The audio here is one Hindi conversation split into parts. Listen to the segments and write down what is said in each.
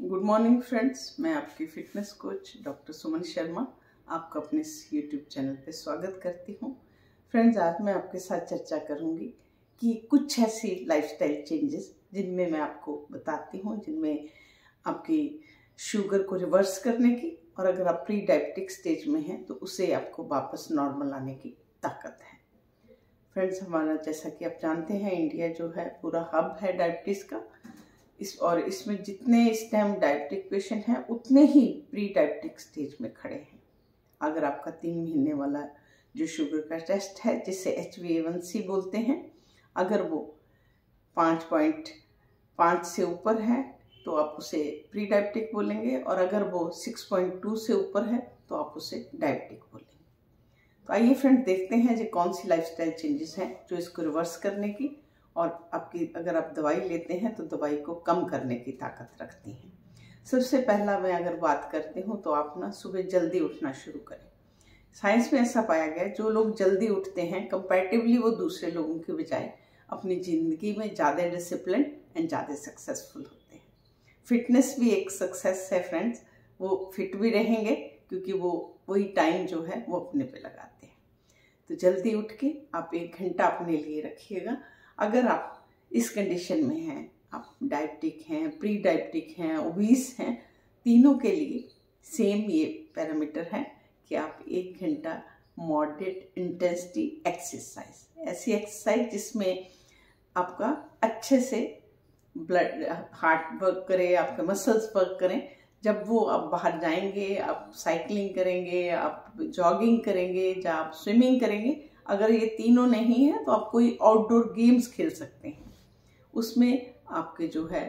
गुड मॉर्निंग फ्रेंड्स, मैं आपकी fitness coach doctor Suman Sharma आपका अपने यूट्यूब चैनल पे स्वागत करती हूँ। फ्रेंड्स, आज मैं आपके साथ चर्चा करूँगी कि कुछ ऐसी लाइफस्टाइल चेंजेस जिनमें मैं आपको बताती हूँ, जिनमें आपकी शुगर को रिवर्स करने की और अगर आप प्री डायबिटिक स्टेज में हैं तो उसे आपको वापस नॉर्मल लाने की ताकत है। फ्रेंड्स, हमारा जैसा कि आप जानते हैं, इंडिया जो है पूरा हब है डायबिटीज़ का। इसमें जितने इस टाइम डायबिटिक पेशेंट हैं उतने ही प्री डायबिटिक स्टेज में खड़े हैं। अगर आपका 3 महीने वाला जो शुगर का टेस्ट है, जिसे HbA1c बोलते हैं, अगर वो 5.5 से ऊपर है तो आप उसे प्री डायबिटिक बोलेंगे, और अगर वो 6.2 से ऊपर है तो आप उसे डायबिटिक बोलेंगे। तो आइए फ्रेंड, देखते हैं जो कौन सी लाइफस्टाइल चेंजेस हैं जो इसको रिवर्स करने की और आपकी अगर आप दवाई लेते हैं तो दवाई को कम करने की ताकत रखती हैं। सबसे पहला मैं अगर बात करती हूँ तो आप ना सुबह जल्दी उठना शुरू करें। साइंस में ऐसा पाया गया है, जो लोग जल्दी उठते हैं कंपैरेटिवली वो दूसरे लोगों की बजाय अपनी ज़िंदगी में ज़्यादा डिसिप्लिन एंड ज़्यादा सक्सेसफुल होते हैं। फिटनेस भी एक सक्सेस है फ्रेंड्स। वो फिट भी रहेंगे क्योंकि वो वही टाइम जो है वो अपने पे लगाते हैं। तो जल्दी उठ के आप 1 घंटा अपने लिए रखिएगा। अगर आप इस कंडीशन में हैं, आप डायबिटिक हैं, प्री डायबिटिक हैं, ओबीस हैं, तीनों के लिए सेम ये पैरामीटर है कि आप 1 घंटा मॉडरेट इंटेंसिटी एक्सरसाइज, ऐसी एक्सरसाइज जिसमें आपका अच्छे से ब्लड हार्ट वर्क करे, आपके मसल्स वर्क करें। जब वो आप बाहर जाएंगे, आप साइकिलिंग करेंगे, आप जॉगिंग करेंगे, या आप स्विमिंग करेंगे, अगर ये तीनों नहीं है तो आप कोई आउटडोर गेम्स खेल सकते हैं। उसमें आपके जो है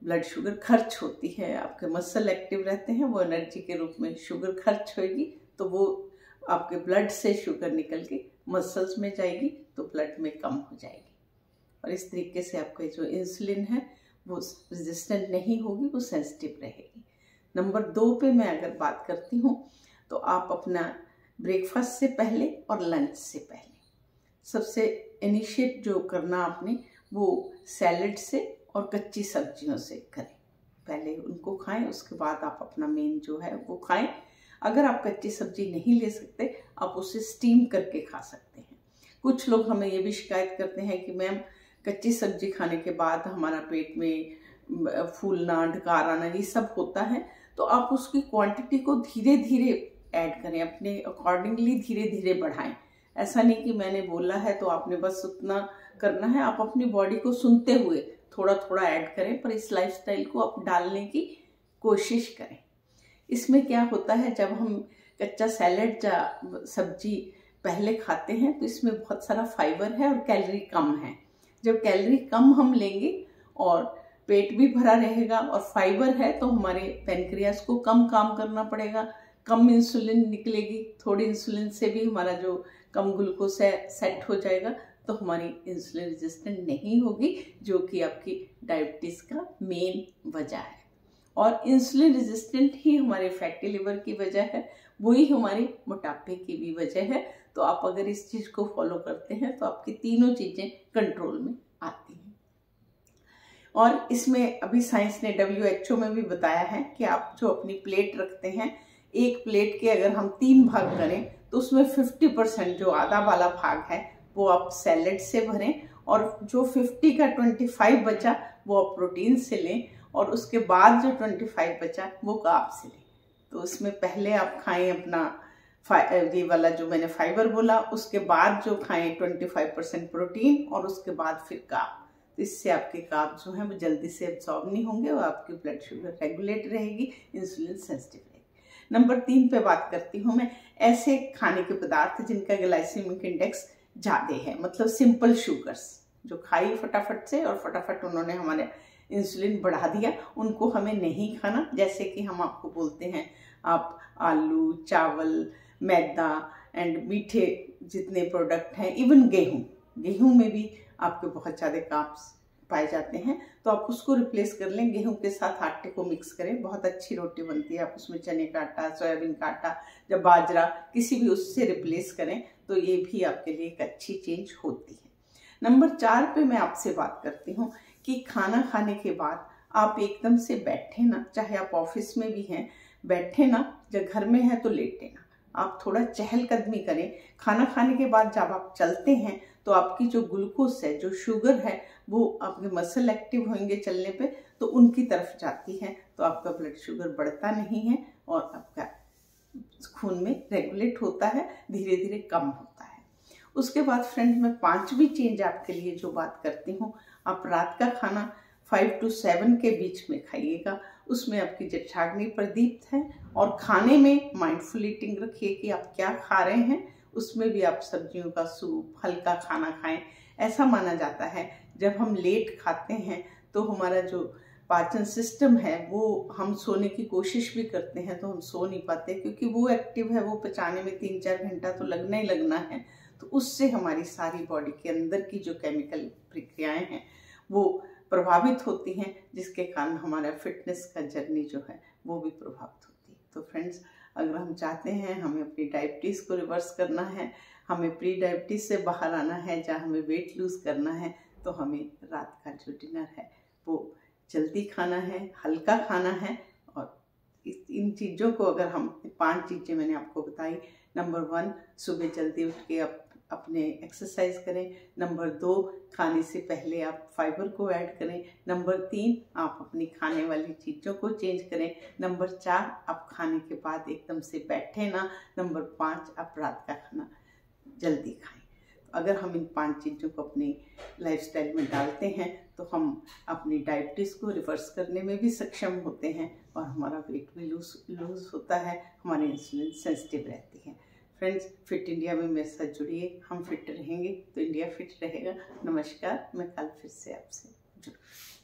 ब्लड शुगर खर्च होती है, आपके मसल एक्टिव रहते हैं, वो एनर्जी के रूप में शुगर खर्च होगी, तो वो आपके ब्लड से शुगर निकल के मसल्स में जाएगी तो ब्लड में कम हो जाएगी, और इस तरीके से आपका जो इंसुलिन है वो रेजिस्टेंट नहीं होगी, वो सेंसिटिव रहेगी। नंबर 2 पे मैं अगर बात करती हूँ तो आप अपना ब्रेकफास्ट से पहले और लंच से पहले सबसे इनिशिएट जो करना आपने वो सैलड से और कच्ची सब्जियों से करें। पहले उनको खाएं, उसके बाद आप अपना मेन जो है वो खाएं। अगर आप कच्ची सब्जी नहीं ले सकते, आप उसे स्टीम करके खा सकते हैं। कुछ लोग हमें ये भी शिकायत करते हैं कि मैम, कच्ची सब्जी खाने के बाद हमारा पेट में फूलना, ढकार आना, ये सब होता है। तो आप उसकी क्वांटिटी को धीरे धीरे ऐड करें, अपने अकॉर्डिंगली धीरे धीरे बढ़ाएं। ऐसा नहीं कि मैंने बोला है तो आपने बस उतना करना है। आप अपनी बॉडी को सुनते हुए थोड़ा थोड़ा ऐड करें, पर इस लाइफस्टाइल को आप डालने की कोशिश करें। इसमें क्या होता है, जब हम कच्चा सैलेड या सब्जी पहले खाते हैं तो इसमें बहुत सारा फाइबर है और कैलोरी कम है। जब कैलोरी कम हम लेंगे और पेट भी भरा रहेगा और फाइबर है, तो हमारे पेनक्रियास को कम काम करना पड़ेगा, कम इंसुलिन निकलेगी। थोड़ी इंसुलिन से भी हमारा जो कम ग्लूकोज है सेट हो जाएगा, तो हमारी इंसुलिन रेजिस्टेंट नहीं होगी, जो कि आपकी डायबिटीज़ का मेन वजह है। और इंसुलिन रेजिस्टेंट ही हमारे फैटी लिवर की वजह है, वही हमारे मोटापे की भी वजह है। तो आप अगर इस चीज़ को फॉलो करते हैं तो आपकी तीनों चीज़ें कंट्रोल में आती हैं। और इसमें अभी साइंस ने WHO में भी बताया है कि आप जो अपनी प्लेट रखते हैं, एक प्लेट के अगर हम 3 भाग करें तो उसमें 50% जो आधा वाला भाग है वो आप सैलेड से भरें, और जो 50 का 25 बचा वो आप प्रोटीन से लें, और उसके बाद जो 25 बचा वो कार्ब से लें। तो उसमें पहले आप खाएं अपना ये वाला जो मैंने फाइबर बोला, उसके बाद जो खाएं 25% प्रोटीन, और उसके बाद फिर कार्ब। तो इससे आपके कार्ब जो है वो जल्दी से एब्जॉर्ब नहीं होंगे और आपकी ब्लड शुगर रेगुलेट रहेगी, इंसुलिन सेंसिटिव रहेगी। नंबर 3 पे बात करती हूँ मैं, ऐसे खाने के पदार्थ जिनका ग्लाइसेमिक इंडेक्स ज़्यादा है, मतलब सिंपल शुगर्स जो खाई फटाफट से और फटाफट उन्होंने हमारे इंसुलिन बढ़ा दिया, उनको हमें नहीं खाना। जैसे कि हम आपको बोलते हैं, आप आलू, चावल, मैदा एंड मीठे जितने प्रोडक्ट हैं, इवन गेहूं में भी आपके बहुत ज़्यादा कार्ब्स पाए जाते हैं, तो आप उसको रिप्लेस कर लें। गेहूं के साथ आटे को मिक्स करें, बहुत अच्छी रोटी बनती है। आप उसमें चने का आटा, सोयाबीन का आटा या बाजरा किसी भी उससे रिप्लेस करें तो ये भी आपके लिए एक अच्छी चेंज होती है। नंबर 4 पे मैं आपसे बात करती हूँ कि खाना खाने के बाद आप एकदम से बैठे ना, चाहे आप ऑफिस में भी हैं, बैठे ना, जब घर में हैं तो लेटे ना, आप थोड़ा चहलकदमी करें। खाना खाने के बाद जब आप चलते हैं तो आपकी जो ग्लूकोज है, जो शुगर है, वो आपके मसल एक्टिव होंगे चलने पे, तो उनकी तरफ जाती है, तो आपका ब्लड शुगर बढ़ता नहीं है और आपका खून में रेगुलेट होता है, धीरे धीरे कम होता है। उसके बाद फ्रेंड, मैं 5वीं चेंज आपके लिए जो बात करती हूँ, आप रात का खाना 5 to 7 के बीच में खाइएगा। उसमें आपकी जठराग्नि प्रदीप्त है और खाने में माइंडफुल ईटिंग रखिए कि आप क्या खा रहे हैं। उसमें भी आप सब्जियों का सूप, हल्का खाना खाएं। ऐसा माना जाता है जब हम लेट खाते हैं तो हमारा जो पाचन सिस्टम है, वो हम सोने की कोशिश भी करते हैं तो हम सो नहीं पाते, क्योंकि वो एक्टिव है, वो पचाने में 3-4 घंटा तो लगना ही लगना है। तो उससे हमारी सारी बॉडी के अंदर की जो केमिकल प्रक्रियाएं हैं वो प्रभावित होती हैं, जिसके कारण हमारा फिटनेस का जर्नी जो है वो भी प्रभावित होती है। तो फ्रेंड्स, अगर हम चाहते हैं हमें अपनी डायबिटीज़ को रिवर्स करना है, हमें प्री डायबिटीज़ से बाहर आना है, जहाँ हमें वेट लूज़ करना है, तो हमें रात का जो डिनर है वो जल्दी खाना है, हल्का खाना है। और इन चीज़ों को अगर हम 5 चीज़ें मैंने आपको बताई। नंबर 1, सुबह जल्दी उठ के आप अपने एक्सरसाइज करें। नंबर 2, खाने से पहले आप फाइबर को ऐड करें। नंबर 3, आप अपनी खाने वाली चीज़ों को चेंज करें। नंबर 4, आप खाने के बाद एकदम से बैठे ना। नंबर 5, आप रात का खाना जल्दी खाएं। अगर हम इन 5 चीज़ों को अपनी लाइफस्टाइल में डालते हैं तो हम अपनी डायबिटीज़ को रिवर्स करने में भी सक्षम होते हैं और हमारा वेट भी लूज होता है, हमारी इंसुलिन सेंसिटिव रहती है। फ्रेंड्स, फिट इंडिया में मेरे साथ जुड़िए, हम फिट रहेंगे तो इंडिया फिट रहेगा। नमस्कार, मैं कल फिर से आपसे जुड़ूंगी।